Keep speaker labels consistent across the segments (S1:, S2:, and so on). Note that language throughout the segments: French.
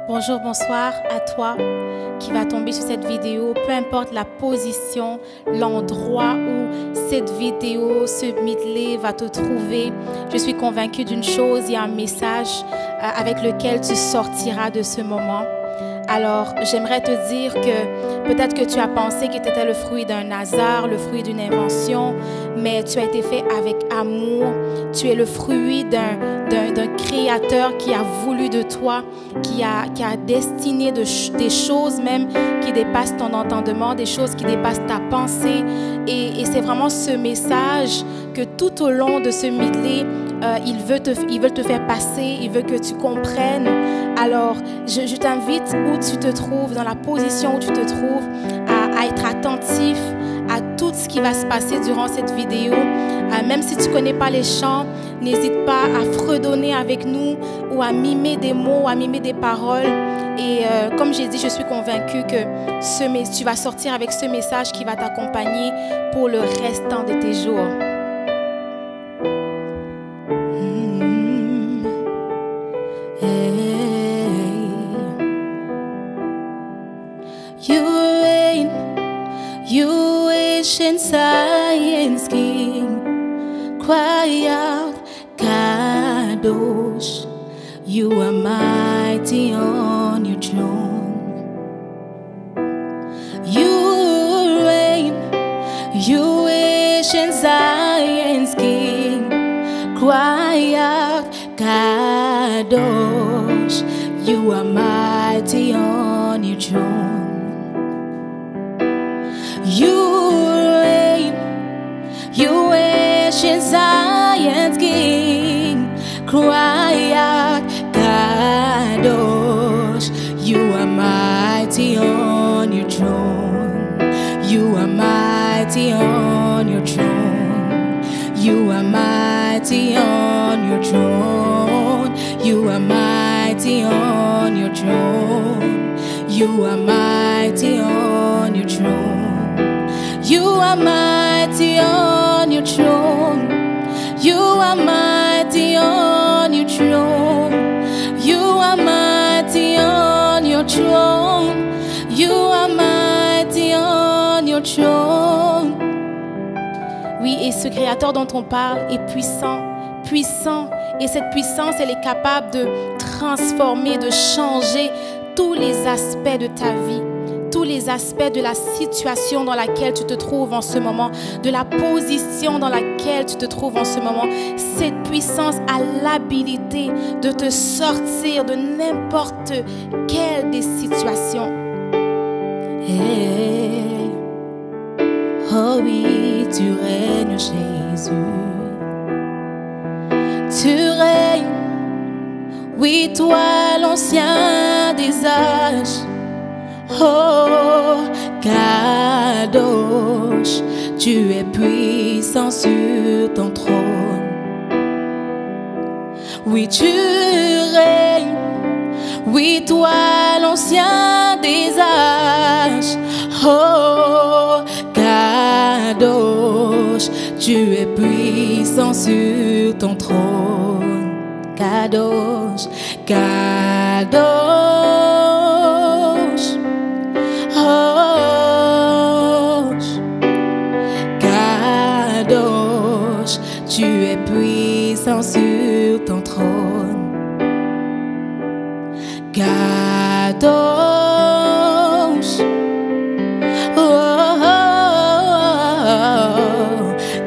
S1: Bonjour, bonsoir à toi qui va tomber sur cette vidéo, peu importe la position, l'endroit où cette vidéo, ce medley va te trouver. Je suis convaincue d'une chose, il y a un message avec lequel tu sortiras de ce moment. Alors, j'aimerais te dire que peut-être que tu as pensé que tu étais le fruit d'un hasard, le fruit d'une invention, mais tu as été fait avec amour. Tu es le fruit d'un créateur qui a voulu de toi, qui a destiné des choses même qui dépassent ton entendement, des choses qui dépassent ta pensée. Et c'est vraiment ce message que tout au long de ce medley, ils veulent te faire passer, ils veulent que tu comprennes. Alors, je t'invite où tu te trouves, dans la position où tu te trouves, à être attentif à tout ce qui va se passer durant cette vidéo. Même si tu ne connais pas les chants, n'hésite pas à fredonner avec nous ou à mimer des mots, à mimer des paroles. Et comme j'ai dit, je suis convaincue que tu vas sortir avec ce message qui va t'accompagner pour le restant de tes jours. You ancient science king, cry out, Kadosh, you are mighty on your throne. You reign, you ancient science king, cry out, Kadosh, you are mighty on your throne. You reign, you ancient Zion's king, cry out, Kadosh, you are mighty on your throne. You are mighty on your throne. You are mighty on your throne. You are mighty on your throne. You are mighty on your throne. You are mighty on your throne. You are mighty on your throne. You are mighty on your throne. You are mighty on your throne. Oui, et ce créateur dont on parle est puissant, puissant. Et cette puissance, elle est capable de transformer, de changer tous les aspects de ta vie. Tous les aspects de la situation dans laquelle tu te trouves en ce moment, de la position dans laquelle tu te trouves en ce moment. Cette puissance a l'habilité de te sortir de n'importe quelle des situations. Hey. Oh oui, tu règnes, Jésus. Tu règnes, oui, toi, l'ancien des âges. Oh, Kadosh, tu es puissant sur ton trône. Oui, tu règnes, oui, toi, l'ancien des âges. Oh, Kadosh, tu es puissant sur ton trône. Kadosh, Kadosh. Kadosh, tu es puissant sur ton trône. Kadosh,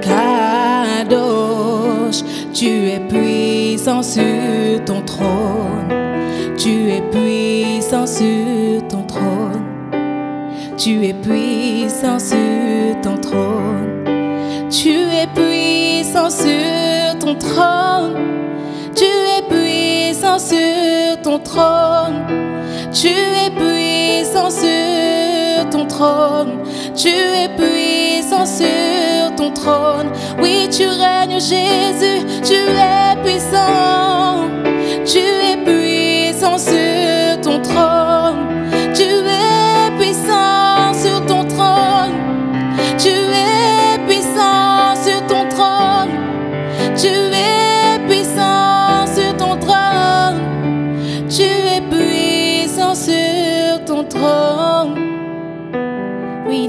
S1: Kadosh, tu es puissant sur ton trône. Tu es puissant sur ton trône. Tu es puissant sur ton trône. Tu es puissant sur ton trône. Tu es puissant sur ton trône. Tu es puissant sur ton trône. Tu es puissant sur ton trône. Oui, tu règnes, Jésus. Tu es puissant. Tu es puissant sur ton trône. Tu es puissant sur ton trône. Tu es puissant sur ton trône. Tu es puissant sur ton trône. Tu es puissant.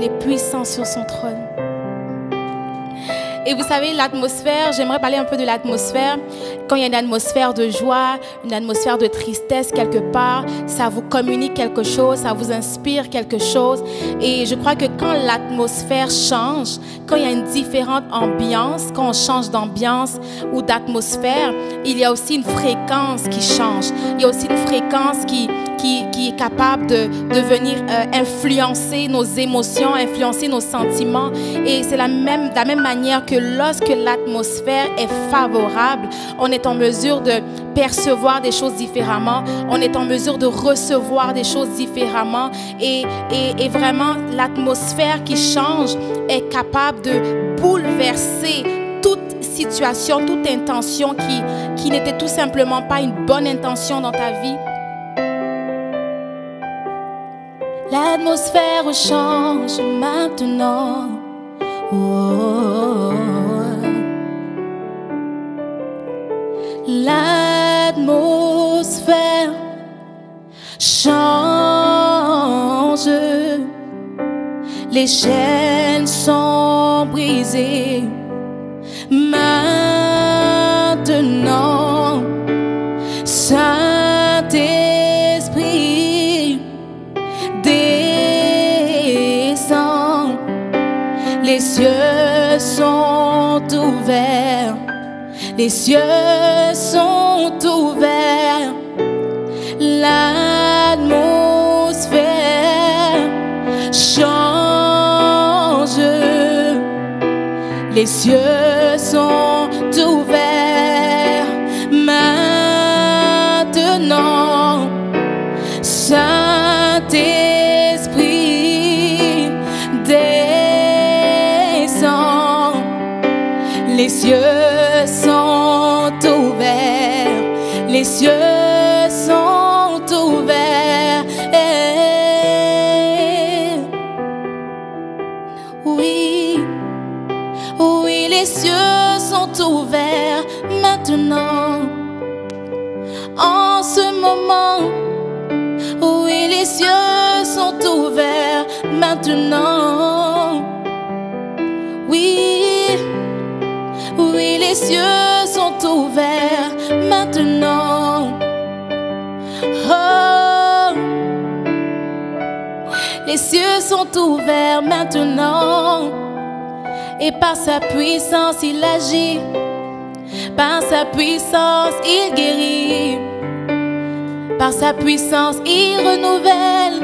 S1: est puissant sur son trône. Et vous savez, l'atmosphère, j'aimerais parler un peu de l'atmosphère. Quand il y a une atmosphère de joie, une atmosphère de tristesse quelque part, ça vous communique quelque chose, ça vous inspire quelque chose. Et je crois que quand l'atmosphère change, quand il y a une différente ambiance, quand on change d'ambiance ou d'atmosphère, il y a aussi une fréquence qui change. Il y a aussi une fréquence qui est capable de venir influencer nos émotions, influencer nos sentiments. Et c'est de la même manière que lorsque l'atmosphère est favorable, on est en mesure de percevoir des choses différemment, on est en mesure de recevoir des choses différemment. Et vraiment, l'atmosphère qui change est capable de bouleverser toute situation, toute intention qui n'était tout simplement pas une bonne intention dans ta vie. L'atmosphère change maintenant. Oh. L'atmosphère change. Les chaînes sont brisées. Maintenant, Saint-Esprit descend. Les cieux sont ouverts. Les cieux sont ouverts. L'atmosphère change. Les cieux sont ouverts. Maintenant, Saint-Esprit descend. Les cieux sont ouverts. Les cieux sont ouverts. Oui, oui, les cieux sont ouverts maintenant. En ce moment, oui, les cieux sont ouverts maintenant. Oui, oui, les cieux sont ouverts maintenant. Oh, les cieux sont ouverts maintenant. Et par sa puissance, il agit. Par sa puissance, il guérit. Par sa puissance, il renouvelle.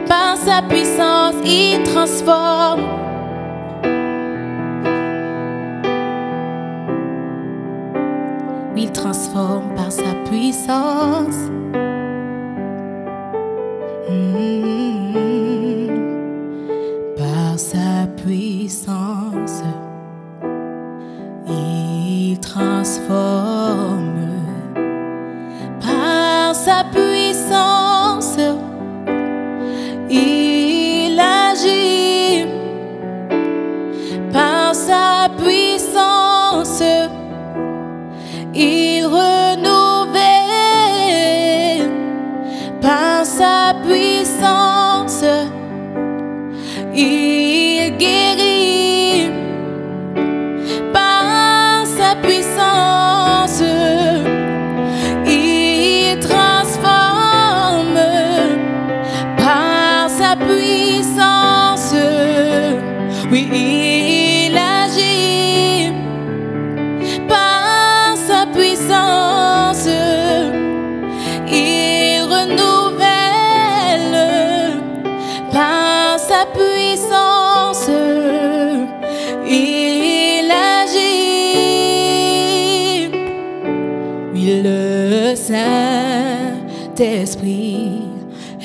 S1: Par sa puissance, il transforme. Il transforme par sa puissance. Par sa puissance, il transforme. Par sa puissance, il agit. Par sa puissance, il renouvelle. Par sa puissance, il guérit. Par sa puissance, il transforme. Par sa puissance, oui, il agit. Par sa puissance, il renouvelle. Par sa puissance, il agit. Oui, le Saint-Esprit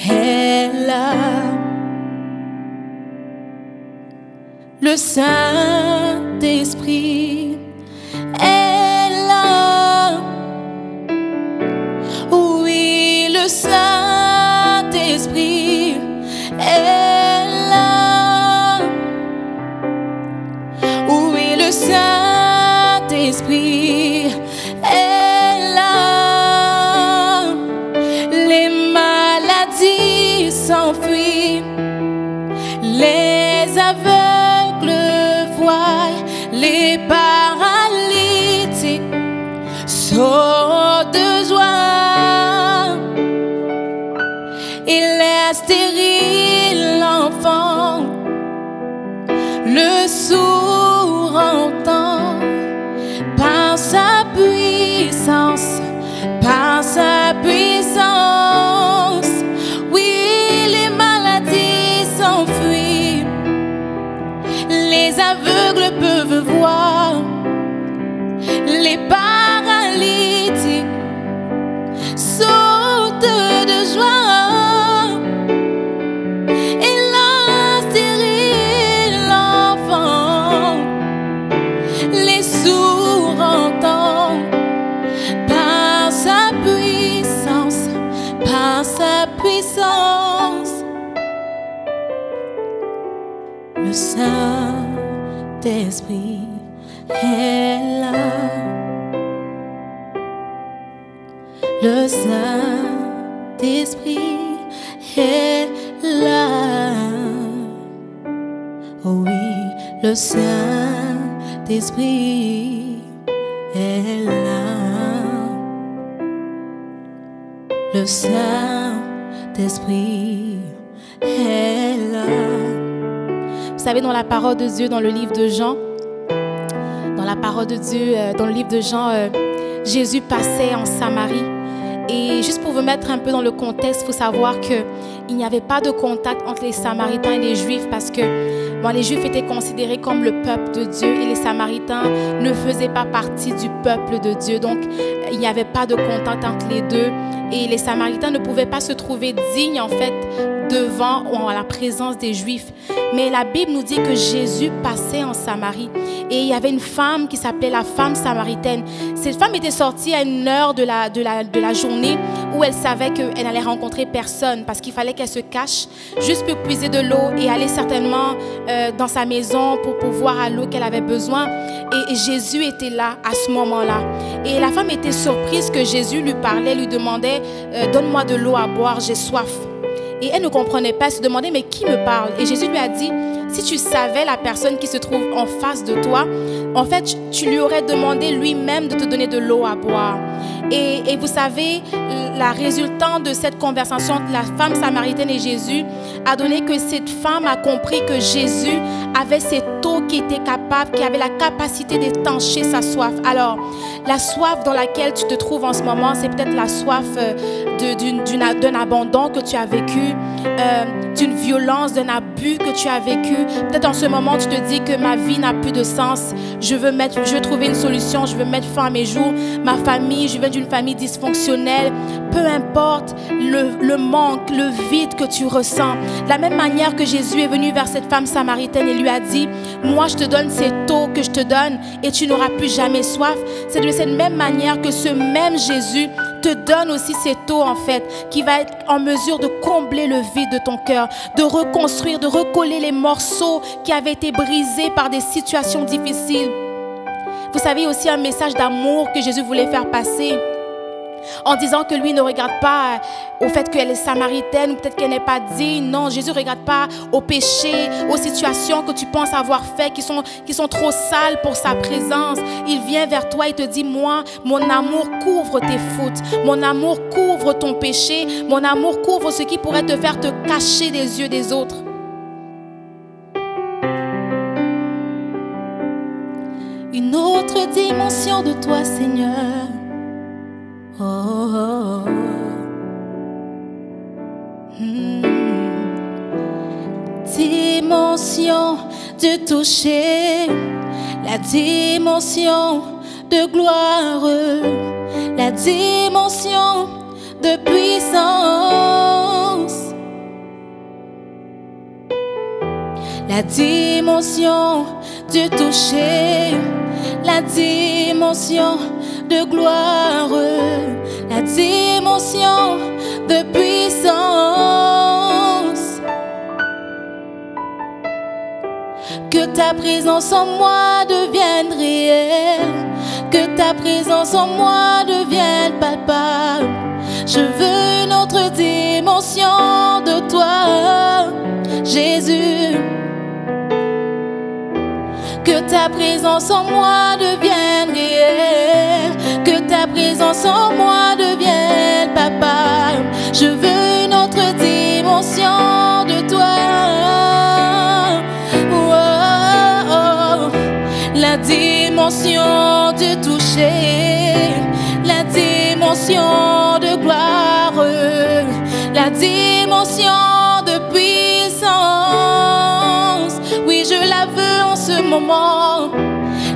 S1: est là. Le Saint-Esprit est là. Oui, le Saint-Esprit est là. Oui, le Saint-Esprit est là. Les maladies s'enfuient. stérile enfant, le sourd entend par sa puissance, par sa puissance. Oui, les maladies s'enfuient, les aveugles peuvent voir, les paralytiques sautent de joie, et la stérile enfant, les sourds entendent par sa puissance, par sa puissance. Le Saint-Esprit est là. Le Saint-Esprit est là. Oh oui, le Saint-Esprit est là. Le Saint-Esprit est là. Vous savez, dans la parole de Dieu, dans le livre de Jean, dans la parole de Dieu, dans le livre de Jean, Jésus passait en Samarie. Et juste pour vous mettre un peu dans le contexte, il faut savoir qu'il n'y avait pas de contact entre les Samaritains et les Juifs parce que les Juifs étaient considérés comme le peuple de Dieu et les Samaritains ne faisaient pas partie du peuple de Dieu. Donc, il n'y avait pas de contact entre les deux et les Samaritains ne pouvaient pas se trouver dignes en fait devant ou en la présence des Juifs. Mais la Bible nous dit que Jésus passait en Samarie et il y avait une femme qui s'appelait la femme samaritaine. Cette femme était sortie à une heure de la journée où elle savait qu'elle allait rencontrer personne parce qu'il fallait qu'elle se cache juste pour puiser de l'eau et aller certainement dans sa maison pour pouvoir à l'eau qu'elle avait besoin. Et Jésus était là à ce moment-là. Et la femme était surprise que Jésus lui parlait, lui demandait donne-moi de l'eau à boire, j'ai soif. Et elle ne comprenait pas, elle se demandait mais qui me parle? Et Jésus lui a dit, si tu savais la personne qui se trouve en face de toi, en fait, tu lui aurais demandé lui-même de te donner de l'eau à boire. Et vous savez, la résultante de cette conversation entre la femme samaritaine et Jésus a donné que cette femme a compris que Jésus avait cette eau qui était capable, qui avait la capacité d'étancher sa soif. Alors, la soif dans laquelle tu te trouves en ce moment, c'est peut-être la soif d'un abandon que tu as vécu, d'une violence, d'un abus que tu as vécu. Peut-être en ce moment, tu te dis que ma vie n'a plus de sens. Je veux trouver une solution, je veux mettre fin à mes jours. Ma famille, je viens d'une famille dysfonctionnelle. Peu importe le manque, le vide que tu ressens. De la même manière que Jésus est venu vers cette femme samaritaine et lui a dit, moi je te donne cette eau que je te donne et tu n'auras plus jamais soif. C'est de cette même manière que ce même Jésus te donne aussi cette eau en fait, qui va être en mesure de combler le vide de ton cœur, de reconstruire, de recoller les morceaux qui avaient été brisés par des situations difficiles. Vous savez aussi un message d'amour que Jésus voulait faire passer en disant que lui ne regarde pas au fait qu'elle est samaritaine ou peut-être qu'elle n'est pas digne. Non, Jésus ne regarde pas au péché, aux situations que tu penses avoir fait qui sont trop sales pour sa présence. Il vient vers toi et te dit, moi, mon amour couvre tes fautes. Mon amour couvre ton péché. Mon amour couvre ce qui pourrait te faire te cacher des yeux des autres. Une autre dimension de toi, Seigneur. Oh, oh, oh. Dimension de toucher, la dimension de gloire, la dimension de puissance, la dimension de toucher, la dimension de gloire, la dimension de puissance. Que ta présence en moi devienne réelle, que ta présence en moi devienne palpable. Je veux une autre dimension de toi, Jésus. Que ta présence en moi devienne réelle, que ta présence en moi devienne palpable. Je veux une autre dimension la dimension de puissance. Oui, je la veux en ce moment.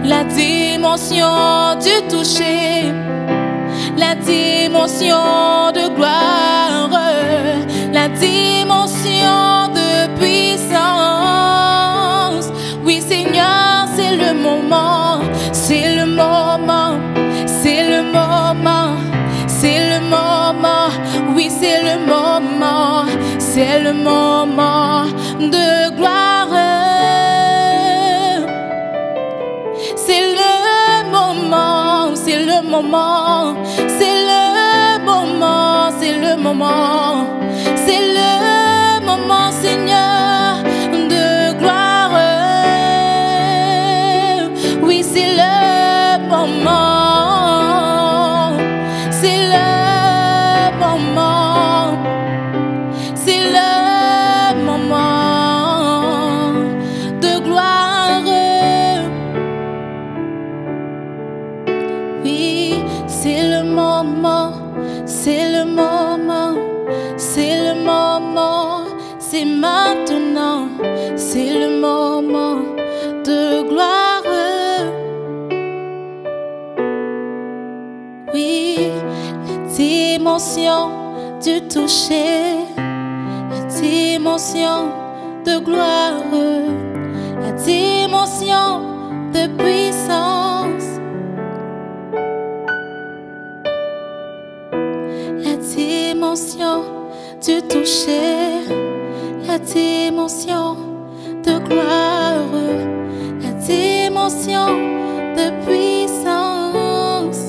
S1: La dimension du toucher, la dimension de gloire, la dimension de puissance. Oui, Seigneur, c'est le moment, c'est le moment, c'est le moment, c'est le moment. Oui, c'est le moment de gloire. C'est le moment, c'est le moment, c'est le moment, c'est le moment, c'est le moment, Seigneur, de gloire. Oui, c'est le moment, c'est le moment, c'est le moment de gloire. Oui, c'est le moment, c'est le moment, c'est le moment, c'est maintenant, c'est le moment de gloire. Oui, la dimension du toucher, la dimension de gloire, la dimension de puissance, la dimension du toucher, la dimension de gloire, la dimension de puissance.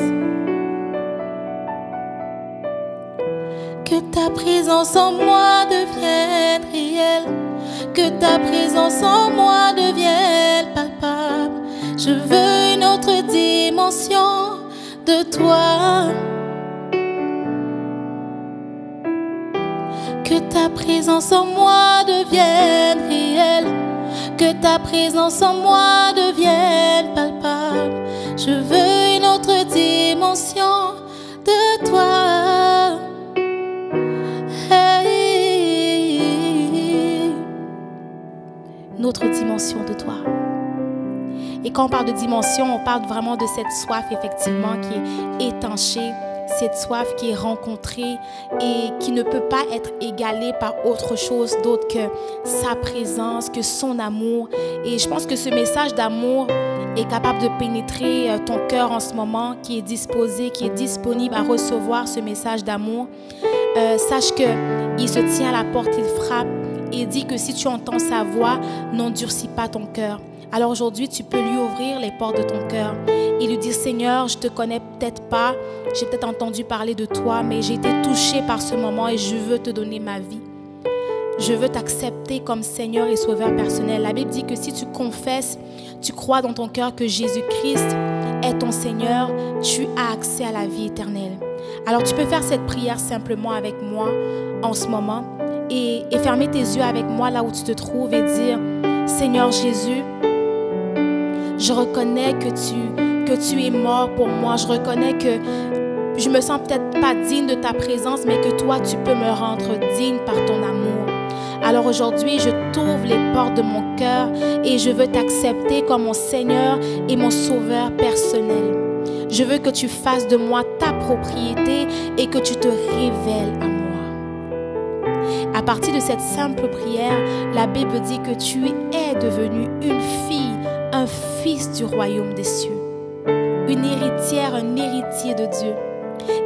S1: Que ta présence en moi devienne réelle, que ta présence en moi devienne palpable. Je veux une autre dimension de toi. Que ta présence en moi devienne réelle, que ta présence en moi devienne palpable. Je veux une autre dimension de toi. Hey. Une autre dimension de toi. Et quand on parle de dimension, on parle vraiment de cette soif effectivement qui est étanchée, cette soif qui est rencontrée et qui ne peut pas être égalée par autre chose d'autre que sa présence, que son amour. Et je pense que ce message d'amour est capable de pénétrer ton cœur en ce moment, qui est disposé, qui est disponible à recevoir ce message d'amour. Sache qu'il se tient à la porte, il frappe et dit que si tu entends sa voix, n'endurcis pas ton cœur. Alors aujourd'hui, tu peux lui ouvrir les portes de ton cœur et lui dire: Seigneur, je ne te connais peut-être pas, j'ai peut-être entendu parler de toi, mais j'ai été touchée par ce moment et je veux te donner ma vie. Je veux t'accepter comme Seigneur et Sauveur personnel. La Bible dit que si tu confesses, tu crois dans ton cœur que Jésus-Christ est ton Seigneur, tu as accès à la vie éternelle. Alors tu peux faire cette prière simplement avec moi en ce moment et fermer tes yeux avec moi là où tu te trouves et dire: Seigneur Jésus, je reconnais que tu es mort pour moi. Je reconnais que je me sens peut-être pas digne de ta présence, mais que toi, tu peux me rendre digne par ton amour. Alors aujourd'hui, je t'ouvre les portes de mon cœur et je veux t'accepter comme mon Seigneur et mon Sauveur personnel. Je veux que tu fasses de moi ta propriété et que tu te révèles à moi. À partir de cette simple prière, la Bible dit que tu es devenue une fille, un fils du royaume des cieux, une héritière, un héritier de Dieu.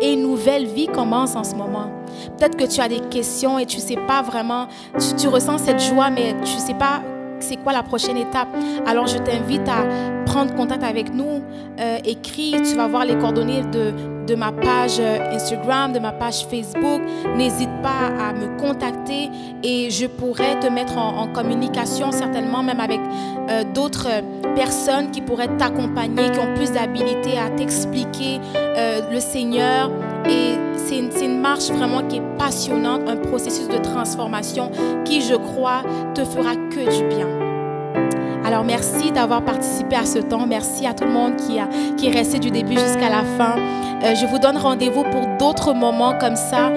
S1: Et une nouvelle vie commence en ce moment. Peut-être que tu as des questions et tu ne sais pas vraiment, tu ressens cette joie, mais tu ne sais pas c'est quoi la prochaine étape. Alors je t'invite à prendre contact avec nous, écris, tu vas voir les coordonnées de ma page Instagram, de ma page Facebook. N'hésite pas à me contacter et je pourrais te mettre en communication certainement même avec d'autres personnes qui pourraient t'accompagner, qui ont plus d'habilité à t'expliquer le Seigneur. Et c'est une marche vraiment qui est passionnante, un processus de transformation qui, je crois, te fera que du bien. Alors, Alors, merci d'avoir participé à ce temps. Merci à tout le monde qui est resté du début jusqu'à la fin. Je vous donne rendez-vous pour d'autres moments comme ça,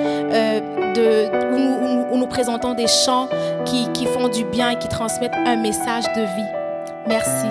S1: où nous présentons des chants qui font du bien et qui transmettent un message de vie. Merci.